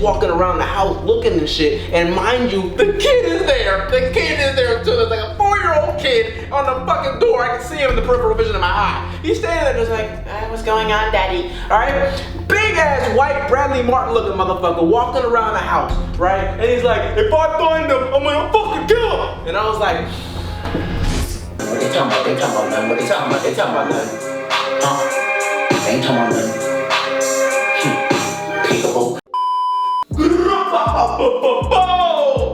walking around the house looking and shit, and mind you, the kid is there. The kid is there too. There's like a 4-year-old kid on the fucking door. I can see him in the peripheral vision of my eye. He's standing there just like, what's going on, daddy? All right? Big ass white Bradley Martin looking motherfucker walking around the house, right? And he's like, if I find him, I'm gonna fucking kill him. And I was like, what they talking about? They talking about nothing. What they talking about? They talking about nothing. Huh? They ain't talking about nothing. Peekaboo.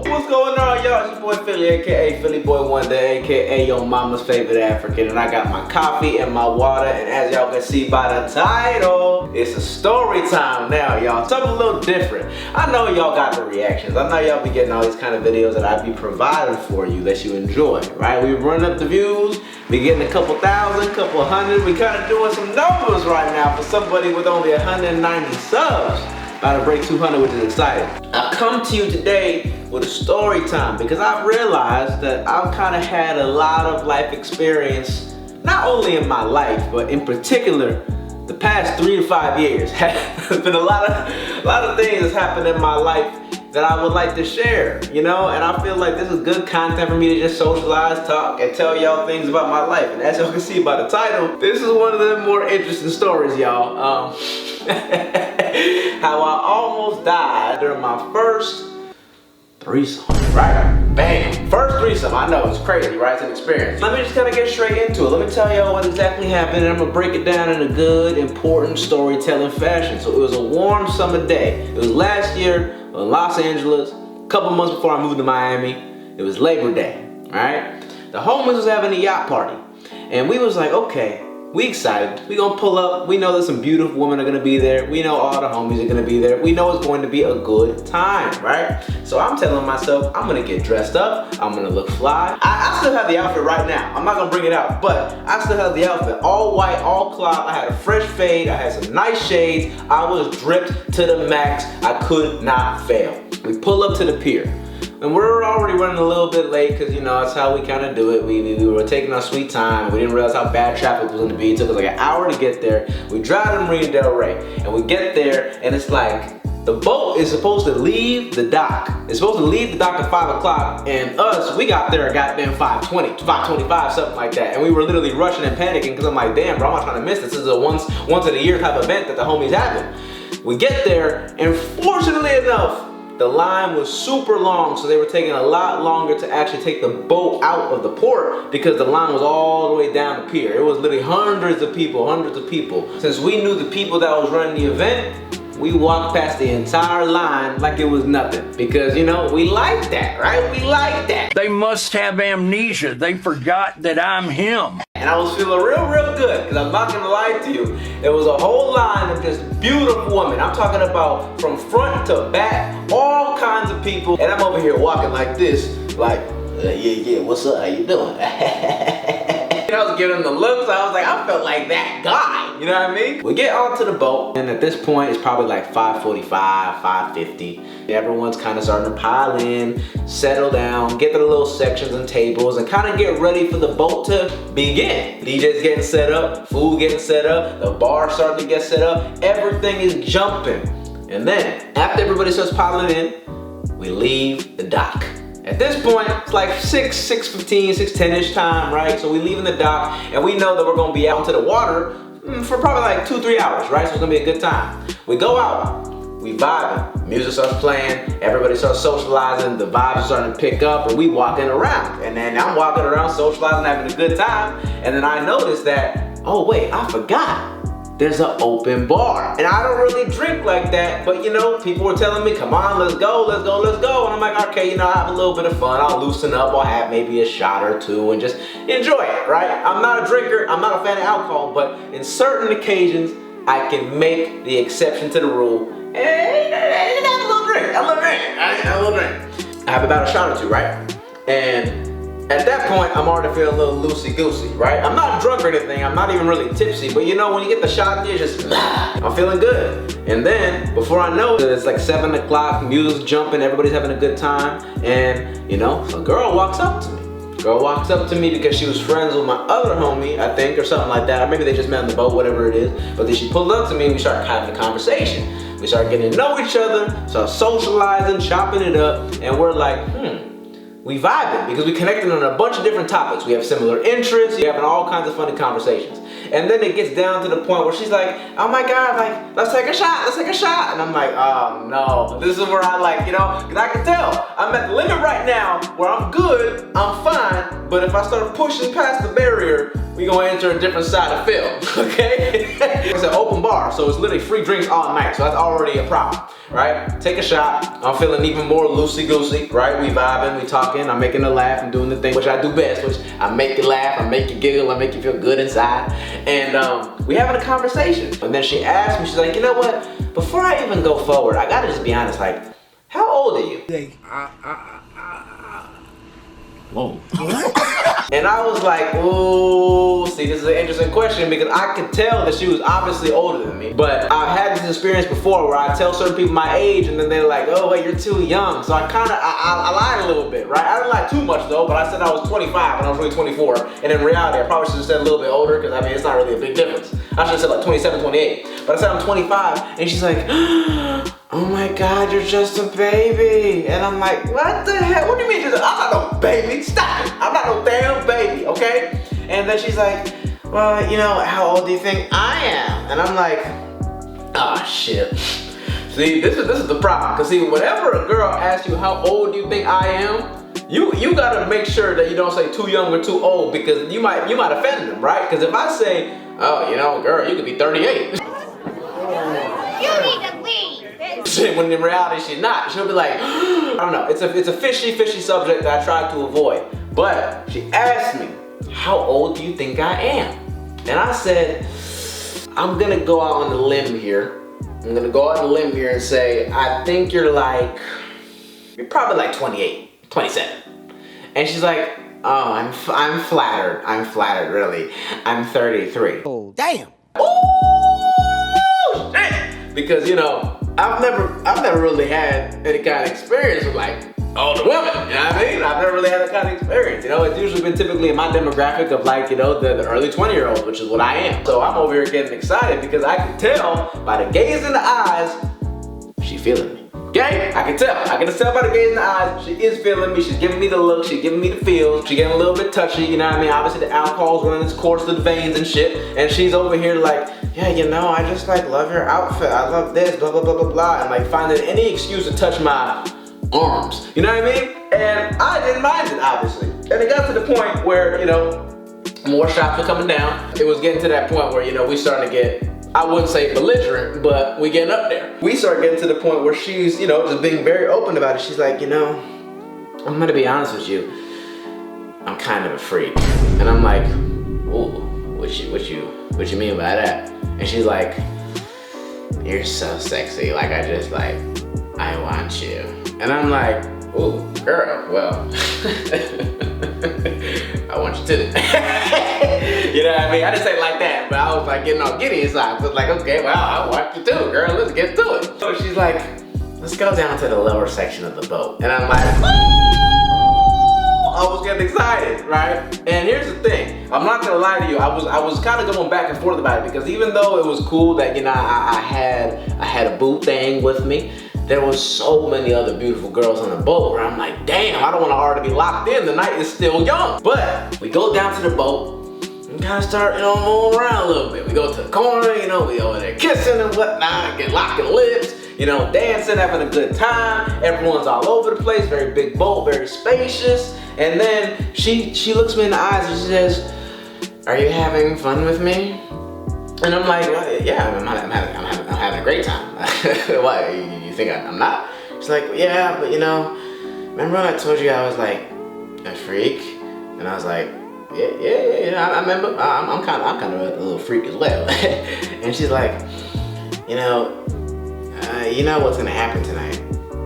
What's going on, y'all? It's your boy Philly, aka Philly Boy One Day, aka your mama's favorite African, and I got my coffee and my water, and as y'all can see by the title, it's a story time now, y'all. Something a little different. I know y'all got the reactions. I know y'all be getting all these kind of videos that I be providing for you that you enjoy, right? We run up the views, we getting a couple thousand, couple hundred. We kind of doing some numbers right now for somebody with only 190 subs. About to break 200, which is exciting. I've come to you today with a story time because I've realized that I've kind of had a lot of life experience, not only in my life, but in particular, the past 3 to 5 years. There's been a lot of things that's happened in my life that I would like to share, you know? And I feel like this is good content for me to just socialize, talk, and tell y'all things about my life. And as y'all can see by the title, this is one of the more interesting stories, y'all. How I almost died during my first threesome, right? Bam, first threesome. I know, it's crazy, right? It's an experience. Let me just kind of get straight into it. Let me tell y'all what exactly happened, and I'm gonna break it down in a good, important storytelling fashion. So it was a warm summer day. It was last year in Los Angeles, a couple months before I moved to Miami. It was Labor Day, right? The homies was having a yacht party, and we was like, okay, we excited. We gonna pull up. We know that some beautiful women are gonna be there. We know all the homies are gonna be there. We know it's going to be a good time, right? So I'm telling myself, I'm gonna get dressed up. I'm gonna look fly. I still have the outfit right now. I'm not gonna bring it out, but I still have the outfit. All white, all cloth. I had a fresh fade. I had some nice shades. I was dripped to the max. I could not fail. We pull up to the pier. And we're already running a little bit late because, you know, that's how we kind of do it. We were taking our sweet time. We didn't realize how bad traffic was going to be. It took us like an hour to get there. We drive to Marina Del Rey, and we get there, and it's like the boat is supposed to leave the dock. It's supposed to leave the dock at 5 o'clock, and we got there at goddamn 5:20, 5:25, something like that. And we were literally rushing and panicking because I'm like, damn, bro, I'm not trying to miss this. This is a once in a year type event that the homies having. We get there, and fortunately enough, the line was super long, so they were taking a lot longer to actually take the boat out of the port because the line was all the way down the pier. It was literally hundreds of people. Since we knew the people that was running the event, we walked past the entire line like it was nothing because, you know, we like that, right? We like that. They must have amnesia. They forgot that I'm him. And I was feeling real good because I'm not gonna lie to you. There was a whole line of just beautiful women. I'm talking about from front to back, all kinds of people. And I'm over here walking like this, like, yeah, what's up, how you doing? And I was giving them the looks. I was like, I felt like that guy. You know what I mean? We get onto the boat, and at this point, it's probably like 5:45, 5:50. Everyone's kind of starting to pile in, settle down, get to the little sections and tables, and kind of get ready for the boat to begin. DJ's getting set up, food getting set up, the bar starting to get set up. Everything is jumping. And then, after everybody starts piling in, we leave the dock. At this point, it's like 6:15, 6:10-ish time, right? So we leave in the dock, and we know that we're gonna be out into the water for probably like 2-3 hours, right? So it's gonna be a good time. We go out, we vibing, music starts playing, everybody starts socializing, the vibes are starting to pick up, and we walking around. And then I'm walking around, socializing, having a good time, and then I noticed that, oh wait, I forgot. There's an open bar. And I don't really drink like that, but you know, people were telling me, come on, let's go. And I'm like, okay, you know, I have a little bit of fun. I'll loosen up, I'll have maybe a shot or two and just enjoy it, right? I'm not a drinker, I'm not a fan of alcohol, but in certain occasions, I can make the exception to the rule. And I have a little drink, I have about a shot or two, right? And at that point, I'm already feeling a little loosey-goosey, right? I'm not drunk or anything, I'm not even really tipsy, but you know, when you get the shot, you're just, I'm feeling good. And then, before I know it, it's like 7 o'clock, music's jumping, everybody's having a good time, and you know, a girl walks up to me. Girl walks up to me because she was friends with my other homie, I think, or something like that, or maybe they just met on the boat, whatever it is, but then she pulled up to me and we started having a conversation. We start getting to know each other, start socializing, chopping it up, and we're like, we vibing because we connected on a bunch of different topics. We have similar interests, we have all kinds of funny conversations. And then it gets down to the point where she's like, oh my God, like, let's take a shot. And I'm like, oh no. This is where I like, because I can tell I'm at the limit right now where I'm good, I'm fine, but if I start pushing past the barrier, we gonna enter a different side of film, okay? It's an open bar, so it's literally free drinks all night, so that's already a problem, right? Take a shot, I'm feeling even more loosey-goosey, right? We vibing, we talking, I'm making her laugh, I'm doing the thing which I do best, which I make you laugh, I make you giggle, I make you feel good inside, and we having a conversation. And then she asked me, she's like, you know what? Before I even go forward, I gotta just be honest, like, how old are you? Whoa. And I was like, ooh, see, this is an interesting question because I could tell that she was obviously older than me. But I've had this experience before where I tell certain people my age and then they're like, oh wait, you're too young. So I lied a little bit, right? I didn't lie too much though, but I said I was 25 and I was really 24. And in reality, I probably should have said a little bit older because I mean, it's not really a big difference. I should have said like 27, 28. But I said I'm 25 and she's like, oh my God, you're just a baby. And I'm like, what the hell? What do you mean? I'm not no baby. Stop it. I'm not no damn baby, okay? And then she's like, well, how old do you think I am? And I'm like, oh shit. See, this is the problem. Cause see, whenever a girl asks you how old do you think I am, you gotta make sure that you don't say too young or too old because you might offend them, right? Cause if I say, oh, girl, you could be 38. You need to leave. When in reality she's not. She'll be like, I don't know. It's a fishy subject that I try to avoid. But she asked me, how old do you think I am? And I said, I'm gonna go out on a limb here. I'm gonna go out on a limb here and say, I think you're probably like 28, 27. And she's like, oh, I'm flattered. I'm flattered, really. I'm 33. Oh, damn. Ooh, shit. Because I've never really had any kind of experience with like older women, you know what I mean? I've never really had that kind of experience, It's usually been typically in my demographic of like, the early 20-year-olds, which is what I am. So I'm over here getting excited because I can tell by the gaze in the eyes, she feeling me. Okay? I can tell by the gaze in the eyes, she is feeling me, she's giving me the look, she's giving me the feels, she's getting a little bit touchy, you know what I mean? Obviously the alcohol's running its course through the veins and shit, and she's over here like, yeah, I just like love your outfit, I love this, blah, blah, blah, blah, blah, and like finding any excuse to touch my arms, you know what I mean? And I didn't mind it, obviously. And it got to the point where, more shots were coming down. It was getting to that point where, we starting to get, I wouldn't say belligerent, but we getting up there. We start getting to the point where she's, just being very open about it. She's like, I'm gonna be honest with you, I'm kind of a freak. And I'm like, ooh, what you mean by that? And she's like, you're so sexy. Like, I want you. And I'm like, ooh, girl, well, I want you too. You know what I mean? I didn't say it like that, but I was like getting all giddy inside. So it's like, okay, well, I want you too, girl, let's get to it. So she's like, let's go down to the lower section of the boat. And I'm like, I was getting excited, right? And here's the thing, I'm not gonna lie to you, I was kind of going back and forth about it because even though it was cool that, I had a boo thing with me, there was so many other beautiful girls on the boat where I'm like, damn, I don't want to already be locked in. The night is still young. But we go down to the boat and kind of start, moving around a little bit. We go to the corner, we over there kissing and whatnot, get locking lips, dancing, having a good time. Everyone's all over the place. Very big boat, very spacious. And then she looks me in the eyes and she says, are you having fun with me? And I'm like, well, yeah, I'm having a great time. What, you think I'm not? She's like, yeah, but remember when I told you I was like a freak? And I was like, yeah, I remember. I'm kind of a little freak as well. And she's like, you know what's gonna happen tonight,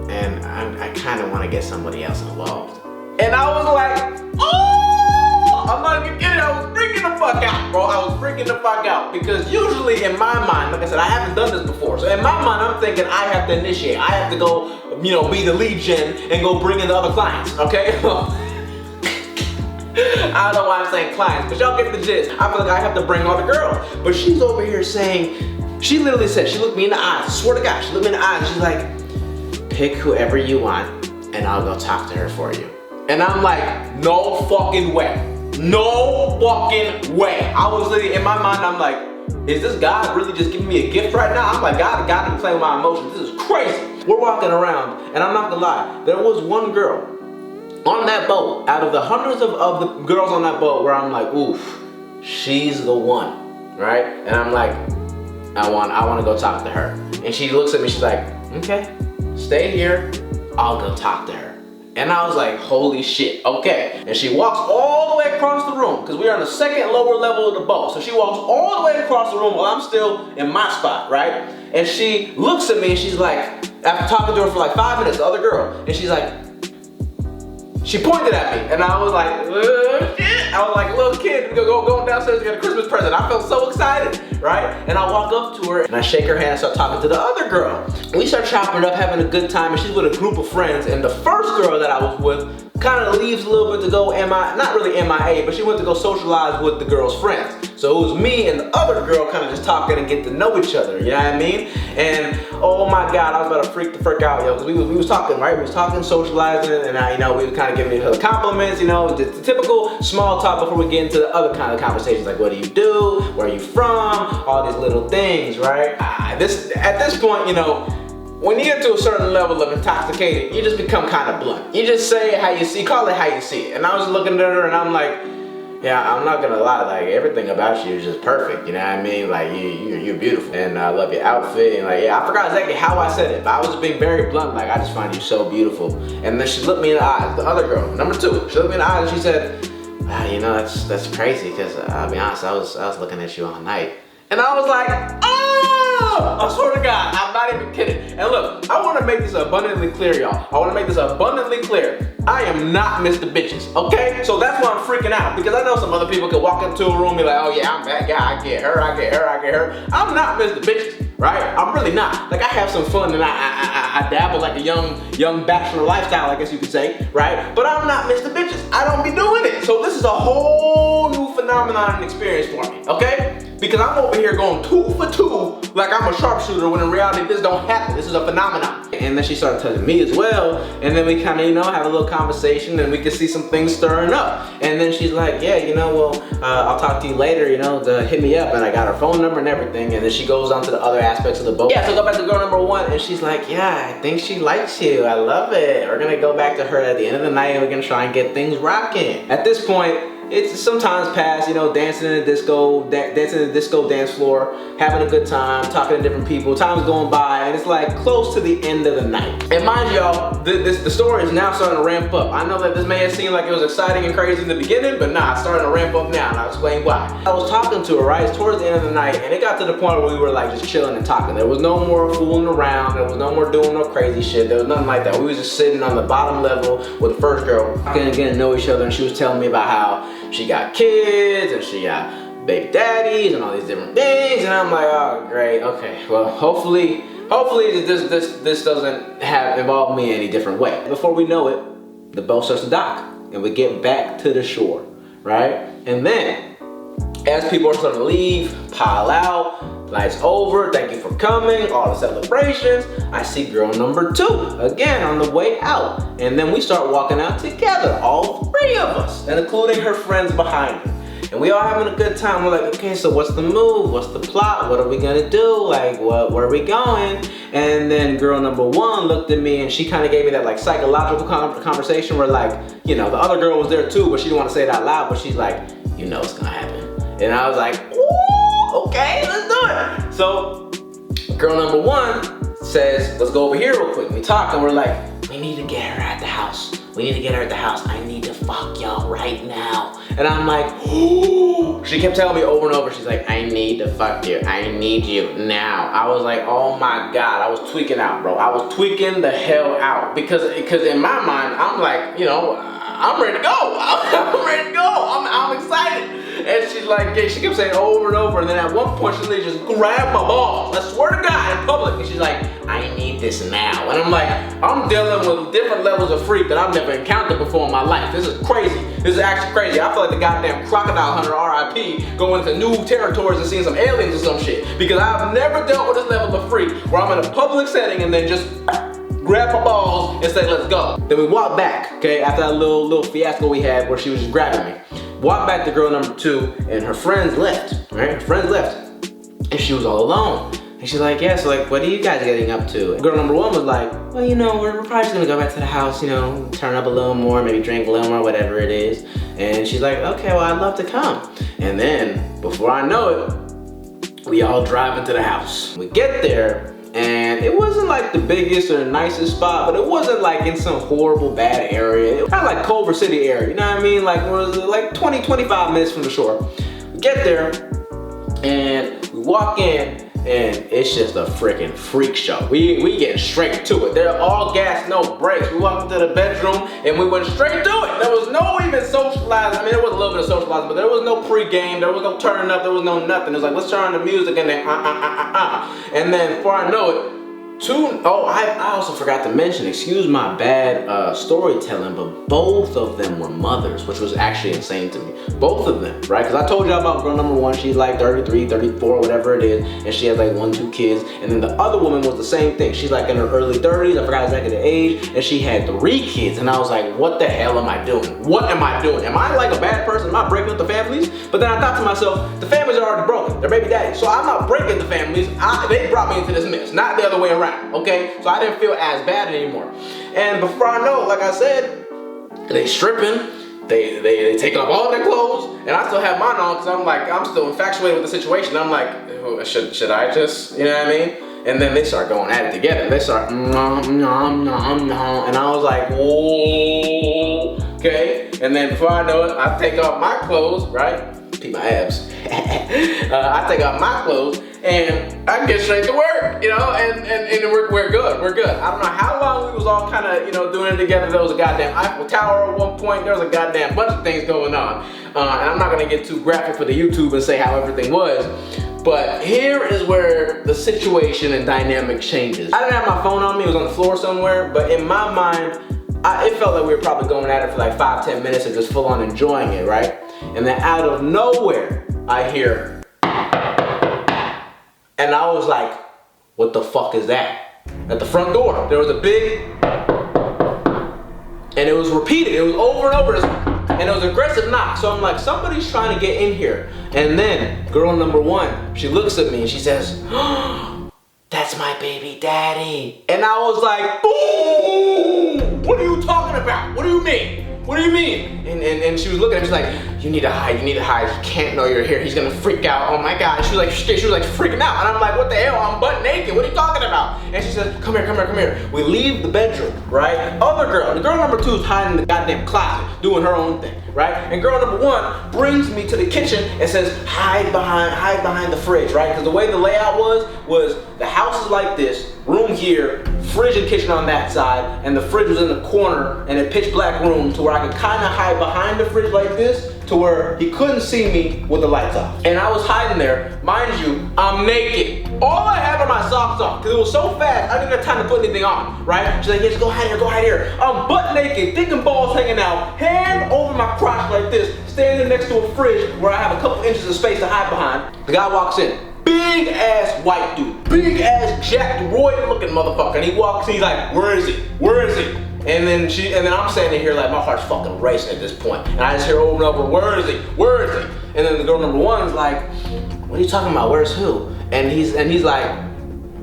and I kind of want to get somebody else involved. And I was like, oh, I'm not even kidding. I was freaking the fuck out, bro. I was freaking the fuck out because usually in my mind, like I said, I haven't done this before. So in my mind, I'm thinking I have to initiate. I have to go, be the lead gen and go bring in the other clients. Okay. I don't know why I'm saying clients, but y'all get the gist. I feel like I have to bring all the girls. But she's over here saying, She literally said, she looked me in the eyes, I swear to God, she looked me in the eyes and she's like, pick whoever you want and I'll go talk to her for you. And I'm like, no fucking way. No fucking way. I was literally, in my mind, I'm like, is this God really just giving me a gift right now? I'm like, God be playing with my emotions. This is crazy. We're walking around, and I'm not gonna lie, there was one girl on that boat, out of the hundreds of the girls on that boat, where I'm like, oof, she's the one, right? And I'm like, I want to go talk to her. And she looks at me, she's like, okay, stay here, I'll go talk to her. And I was like, holy shit, okay. And she walks all the way across the room, because we are on the second lower level of the boat. So she walks all the way across the room while I'm still in my spot, right? And she looks at me and she's like, after talking to her for like 5 minutes, the other girl, and she's like, she pointed at me, and I was like, shit. I was like a little kid going downstairs to get a Christmas present. I felt so excited, right? And I walk up to her and I shake her hand and start talking to the other girl. We start chopping it up, having a good time, and she's with a group of friends. And the first girl that I was with kind of leaves a little bit to go not really MIA, but she went to go socialize with the girl's friends. So it was me and the other girl kind of just talking and get to know each other, you know what I mean? And oh my God, I was about to freak the frick out, yo, because we was talking, right? We was talking, socializing, and we were kind of giving each other compliments, the typical small talk before we get into the other kind of conversations, like what do you do, where are you from, all these little things, right? At this point, when you get to a certain level of intoxicated, you just become kind of blunt. You just say it how you see, call it how you see it. And I was looking at her and I'm like, yeah, I'm not gonna lie, like everything about you is just perfect, you know what I mean? Like you're beautiful, and I love your outfit, and like, yeah, I forgot exactly how I said it, but I was just being very blunt, like I just find you so beautiful. And then she looked me in the eyes, the other girl, number 2, she looked me in the eyes and she said, wow, that's crazy, because I'll be honest, I was looking at you all night. And I was like, oh, I swear to God, I'm not even kidding. And look, I want to make this abundantly clear, y'all. I want to make this abundantly clear. I am not Mr. Bitches, okay? So that's why I'm freaking out, because I know some other people could walk into a room and be like, oh yeah, I'm that guy, I get her. I'm not Mr. Bitches, right? I'm really not. Like, I have some fun and I dabble like a young bachelor lifestyle, I guess you could say, right? But I'm not Mr. Bitches. I don't be doing it. So this is a whole new phenomenon and experience for me, okay? Because I'm over here going 2 for 2 like I'm a sharpshooter, when in reality this don't happen. This is a phenomenon. And then she started touching me as well, and then we kind of, have a little conversation, and we could see some things stirring up. And then she's like, yeah, I'll talk to you later, hit me up. And I got her phone number and everything. And then she goes on to the other aspects of the boat. Yeah, so go back to girl number 1, and she's like, yeah, I think she likes you. I love it. We're gonna go back to her at the end of the night, and we're gonna try and get things rocking. At this point, it's sometimes past, dancing in the disco dance floor, having a good time, talking to different people, time's going by, and it's like close to the end of the night. And mind y'all, the story is now starting to ramp up. I know that this may have seemed like it was exciting and crazy in the beginning, but nah, it's starting to ramp up now, and I'll explain why. I was talking to her, right? It's towards the end of the night, and it got to the point where we were like just chilling and talking. There was no more fooling around, there was no more doing no crazy shit, there was nothing like that. We was just sitting on the bottom level with the first girl, getting to know each other, and she was telling me about how she got kids and she got baby daddies and all these different things, and I'm like, oh great, okay, well hopefully this doesn't involve me in any different way. Before we know it, the boat starts to dock and we get back to the shore, right? And then as people are starting to leave, pile out, night's over, thank you for coming, all the celebrations, I see girl number 2 again on the way out. And then we start walking out together, all 3 of us, and including her friends behind her. And we all having a good time. We're like, okay, so what's the move? What's the plot? What are we gonna do? Like, where are we going? And then girl number 1 looked at me and she kind of gave me that like psychological conversation where like, the other girl was there too, but she didn't want to say it out loud, but she's like, it's gonna happen. And I was like, ooh, okay, let's do it. So girl number 1 says, let's go over here real quick. We talk and we're like, we need to get her at the house. We need to get her at the house. I need to fuck y'all right now. And I'm like, ooh. She kept telling me over and over, she's like, I need to fuck you. I need you now. I was like, oh my God. I was tweaking out, bro. I was tweaking the hell out. Because in my mind, I'm like, I'm ready to go. I'm ready to go. I'm excited. And she's like, yeah, she kept saying over and over. And then at one point, she literally just grabbed my balls. I swear to God, in public. And she's like, I need this now. And I'm like, I'm dealing with different levels of freak that I've never encountered before in my life. This is crazy. This is actually crazy. I feel like the goddamn crocodile hunter, RIP, going into new territories and seeing some aliens or some shit. Because I've never dealt with this level of freak where I'm in a public setting and then just grab my balls and say, let's go. Then we walk back, okay, after that little fiasco we had where she was just grabbing me. Walk back to girl number 2 and her friends left, right? Her friends left. And she was all alone. And she's like, yeah, so like, what are you guys getting up to? Girl number 1 was like, well, you know, we're probably just gonna go back to the house, you know, turn up a little more, maybe drink a little more, whatever it is. And she's like, okay, well, I'd love to come. And then, before I know it, we all drive into the house. We get there, and it wasn't like the biggest or nicest spot, but it wasn't like in some horrible bad area. It kind of like Culver City area, you know what I mean? Like, was like 20, 25 minutes from the shore. We get there, and we walk in, and it's just a freaking freak show. We getting straight to it. They're all gas, no brakes. We walked into the bedroom and we went straight to it. There was no even socializing. I mean, there was a little bit of socializing, but there was no pre-game. There was no turning up. There was no nothing. It was like, let's turn on the music and then And then before I know it, I also forgot to mention, excuse my bad storytelling, but both of them were mothers, which was actually insane to me. Both of them, right? Because I told y'all about girl number 1, she's like 33, 34, whatever it is, and she has like 1, 2 kids. And then the other woman was the same thing. She's like in her early 30s, I forgot exactly the age, and she had 3 kids. And I was like, what the hell am I doing? What am I doing? Am I like a bad person? Am I breaking up the families? But then I thought to myself, the families are already broken. They're baby daddies. So I'm not breaking the families. They brought me into this mess, not the other way around. Okay, so I didn't feel as bad anymore. And before I know it, like I said, they stripping, they take off all their clothes, and I still have mine on because I'm like, I'm still infatuated with the situation. I'm like, should I just, you know what I mean? And then they start going at it together. They start, and I was like, whoa, okay. And then before I know it, I take off my clothes, right? Peep my abs. I take off my clothes and I get straight to work, you know, and we're good, we're good. I don't know how long we was all kind of, you know, doing it together. There was a goddamn Eiffel Tower at one point. There was a goddamn bunch of things going on. And I'm not gonna get too graphic for the YouTube and say how everything was, but here is where the situation and dynamic changes. I didn't have my phone on me, it was on the floor somewhere, but in my mind, it felt like we were probably going at it for like 5-10 minutes and just full on enjoying it, right? And then out of nowhere, I hear, and I was like, what the fuck is that? At the front door, there was a big, and it was repeated, it was over and over, and it was an aggressive knock. So I'm like, somebody's trying to get in here. And then girl number 1, she looks at me and she says, oh, that's my baby daddy. And I was like, boom, what are you talking about? What do you mean? What do you mean? And she was looking at me, she's like, you need to hide, you can't know you're here, he's gonna freak out, oh my God. She was like freaking out, and I'm like, what the hell, I'm butt naked, what are you talking about? And she said, come here. We leave the bedroom, right? Other girl, the girl number 2 is hiding in the goddamn closet, doing her own thing, right? And girl number 1 brings me to the kitchen and says, hide behind the fridge, right? Because the way the layout was the house is like this, room here, fridge and kitchen on that side, and the fridge was in the corner in a pitch black room to where I could kind of hide behind the fridge like this to where he couldn't see me with the lights off. And I was hiding there. Mind you, I'm naked. All I have are my socks on because it was so fast I didn't have time to put anything on, right? She's like, yes, go hide here. I'm butt naked, dick and balls hanging out, hand over my crotch like this, standing next to a fridge where I have a couple inches of space to hide behind. The guy walks in. Big ass white dude, big ass Jack Roy looking motherfucker. And he walks, he's like, where is he? And then I'm standing here like my heart's fucking racing at this point. And I just hear over and over, where is he? And then the girl number 1 is like, what are you talking about? Where's who? And he's like,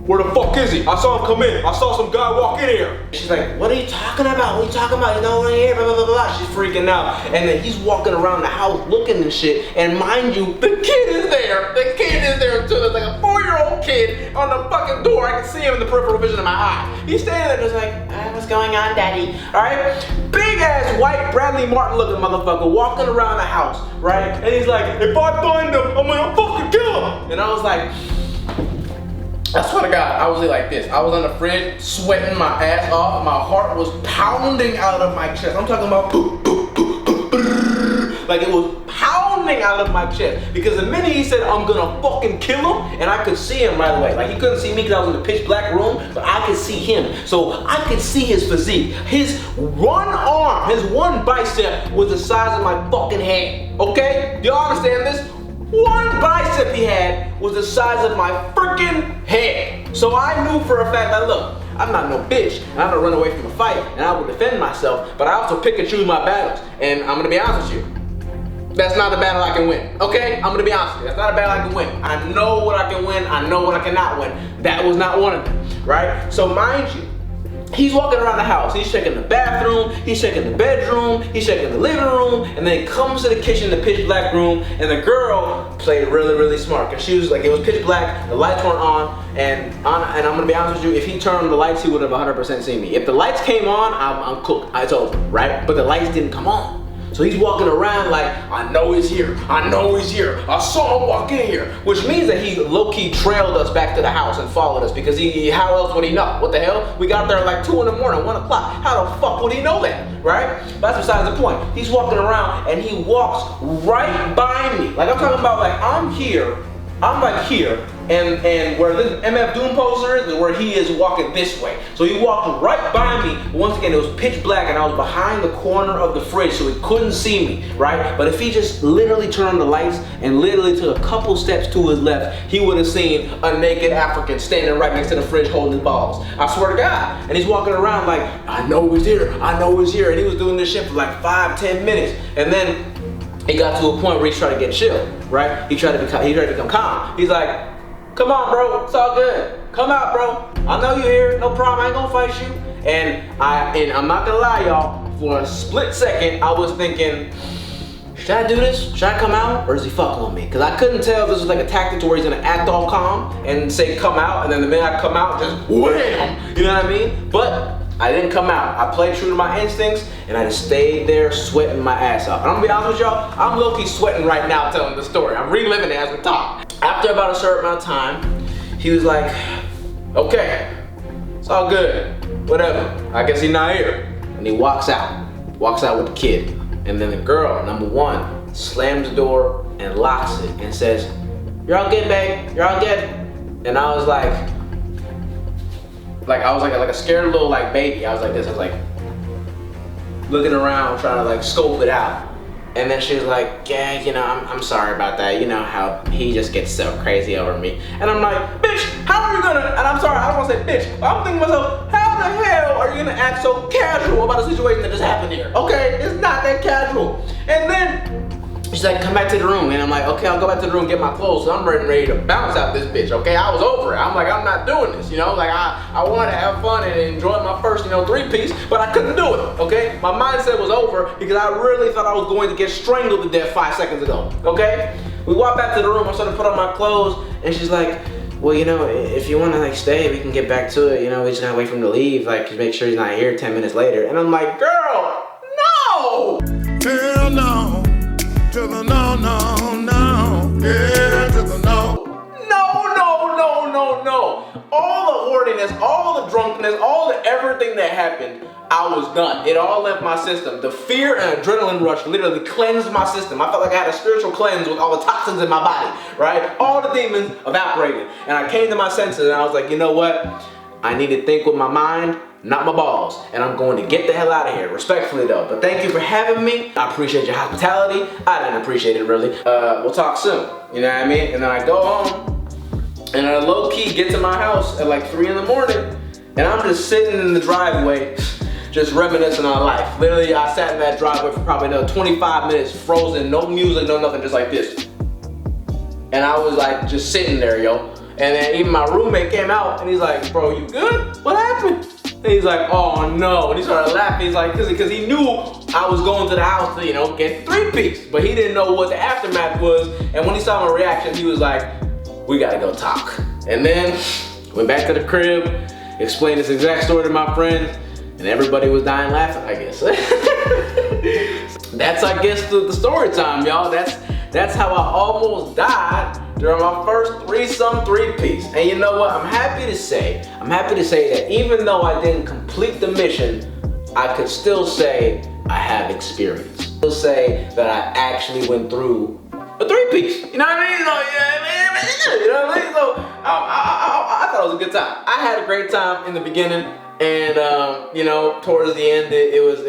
where the fuck is he? I saw him come in. I saw some guy walk in here. She's like, what are you talking about? You know what here? Blah, blah, blah, blah. She's freaking out. And then he's walking around the house looking and shit. And mind you, the kid is there. The kid is there too. There's like a 4-year-old kid on the fucking door. I can see him in the peripheral vision of my eye. He's standing there just like, what's going on, daddy? All right? Big ass white Bradley Martin looking motherfucker walking around the house, right? And he's like, if I find him, I'm gonna fucking kill him. And I was like, I swear to God, I was like this. I was on the fridge, sweating my ass off. My heart was pounding out of my chest. I'm talking about like it was pounding running out of my chest. Because the minute he said, I'm gonna fucking kill him, and I could see him right away. Like, he couldn't see me because I was in the pitch black room, but I could see him. So I could see his physique. His one arm, his one bicep was the size of my fucking head. Okay? Do y'all understand this? One bicep he had was the size of my freaking head. So I knew for a fact that, look, I'm not no bitch, and I don't run away from a fight, and I will defend myself, but I also pick and choose my battles. And I'm gonna be honest with you, that's not a battle I can win, okay? I'm gonna be honest with you, that's not a battle I can win. I know what I can win, I know what I cannot win. That was not one of them, right? So mind you, he's walking around the house, he's checking the bathroom, he's checking the bedroom, he's checking the living room, and then he comes to the kitchen, the pitch black room, and the girl played really, really smart. Cause she was like, it was pitch black, the lights weren't on, and I'm gonna be honest with you, if he turned the lights, he would have 100% seen me. If the lights came on, I'm cooked, it's over, right? But the lights didn't come on. So he's walking around like, I know he's here, I know he's here, I saw him walk in here. Which means that he low-key trailed us back to the house and followed us because how else would he know? What the hell? We got there at like 2 in the morning, 1 o'clock. How the fuck would he know that, right? But that's besides the point. He's walking around and he walks right by me. Like I'm talking about like I'm here, I'm like here, and where this MF Doom poster is where he is walking this way. So he walked right by me. Once again, it was pitch black and I was behind the corner of the fridge so he couldn't see me, right? But if he just literally turned the lights and literally took a couple steps to his left, he would have seen a naked African standing right next to the fridge holding his balls. I swear to God. And he's walking around like, I know he's here, I know he's here. And he was doing this shit for like 5-10 minutes. And then he got to a point where he tried to get chill, right? He tried to become calm. He's like, come on, bro, it's all good. Come out, bro. I know you're here, no problem, I ain't gonna fight you. And I'm not gonna lie, y'all, for a split second, I was thinking, should I do this? Should I come out? Or is he fucking with me? Because I couldn't tell if this was like a tactic to where he's gonna act all calm and say come out, and then the minute I come out, just wham! You know what I mean? But I didn't come out. I played true to my instincts, and I just stayed there sweating my ass off. And I'm gonna be honest with y'all, I'm low-key sweating right now telling the story. I'm reliving it as we talk. After about a certain amount of time, he was like, okay, it's all good, whatever. I guess he's not here. And he walks out with the kid. And then the girl, number one, slams the door and locks it and says, you're all good, babe, you're all good. And I was like a scared little like baby. I was like this, I was like looking around trying to like scope it out. And then she was like, yeah, you know, I'm sorry about that. You know how he just gets so crazy over me. And I'm like, bitch, how are you gonna, and I'm sorry, I don't wanna say bitch, but I'm thinking to myself, how the hell are you gonna act so casual about a situation that just happened here? Okay, it's not that casual. And then she's like, come back to the room. And I'm like, okay, I'll go back to the room, get my clothes. So I'm ready to bounce out this bitch, okay? I was over it. I'm like, I'm not doing this, you know? Like, I wanted to have fun and enjoy my first, 3-piece, but I couldn't do it, okay? My mindset was over because I really thought I was going to get strangled to death 5 seconds ago, okay? We walked back to the room, I started to put on my clothes, and she's like, well, if you want to, like, stay, we can get back to it, we just gotta wait for him to leave, like, to make sure he's not here 10 minutes later. And I'm like, girl, no! Hell no. To the no, no, no, yeah, to the no. No. All the horniness, all the drunkenness, all the everything that happened, I was done. It all left my system. The fear and adrenaline rush literally cleansed my system. I felt like I had a spiritual cleanse with all the toxins in my body, right? All the demons evaporated. And I came to my senses and I was like, you know what? I need to think with my mind, not my balls, and I'm going to get the hell out of here, respectfully though. But thank you for having me. I appreciate your hospitality. I didn't appreciate it really. We'll talk soon, you know what I mean? And then I go home, and I low-key get to my house at like 3 in the morning, and I'm just sitting in the driveway, just reminiscing on life. Literally, I sat in that driveway for probably another 25 minutes, frozen, no music, no nothing, just like this. And I was like, just sitting there, yo. And then even my roommate came out, and he's like, bro, you good? What happened? And he's like, oh no, and he started laughing. He's like, because he knew I was going to the house to, get 3-piece, but he didn't know what the aftermath was. And when he saw my reaction, he was like, we gotta go talk. And then went back to the crib, explained this exact story to my friends, and everybody was dying laughing, I guess. That's, I guess, the story time, y'all. That's how I almost died during my first threesome 3-piece. And you know what? I'm happy to say that even though I didn't complete the mission, I could still say I have experience. Still say that I actually went through a three-piece. You know what I mean? So, you know what I mean? So I thought it was a good time. I had a great time in the beginning, and you know, towards the end, it was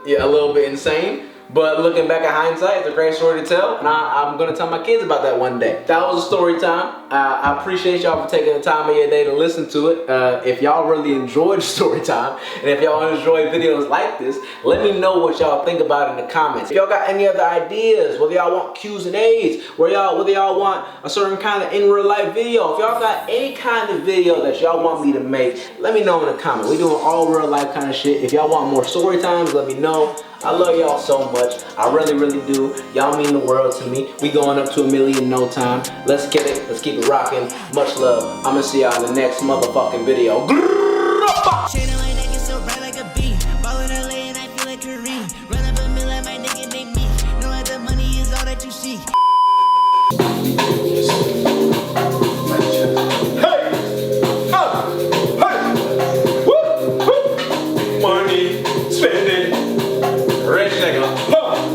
yeah, a little bit insane. But looking back at hindsight, it's a great story to tell, and I'm gonna tell my kids about that one day. That was a story time. I appreciate y'all for taking the time of your day to listen to it. If y'all really enjoyed story time, and if y'all enjoy videos like this, let me know what y'all think about it in the comments. If y'all got any other ideas, whether y'all want Q's and A's, whether y'all want a certain kind of in real life video, if y'all got any kind of video that y'all want me to make, let me know in the comments. We doing all real life kind of shit. If y'all want more story times, let me know. I love y'all so much. I really, really do. Y'all mean the world to me. We going up to 1 million in no time. Let's get it. Let's keep it rocking. Much love. I'm gonna see y'all in the next motherfucking video.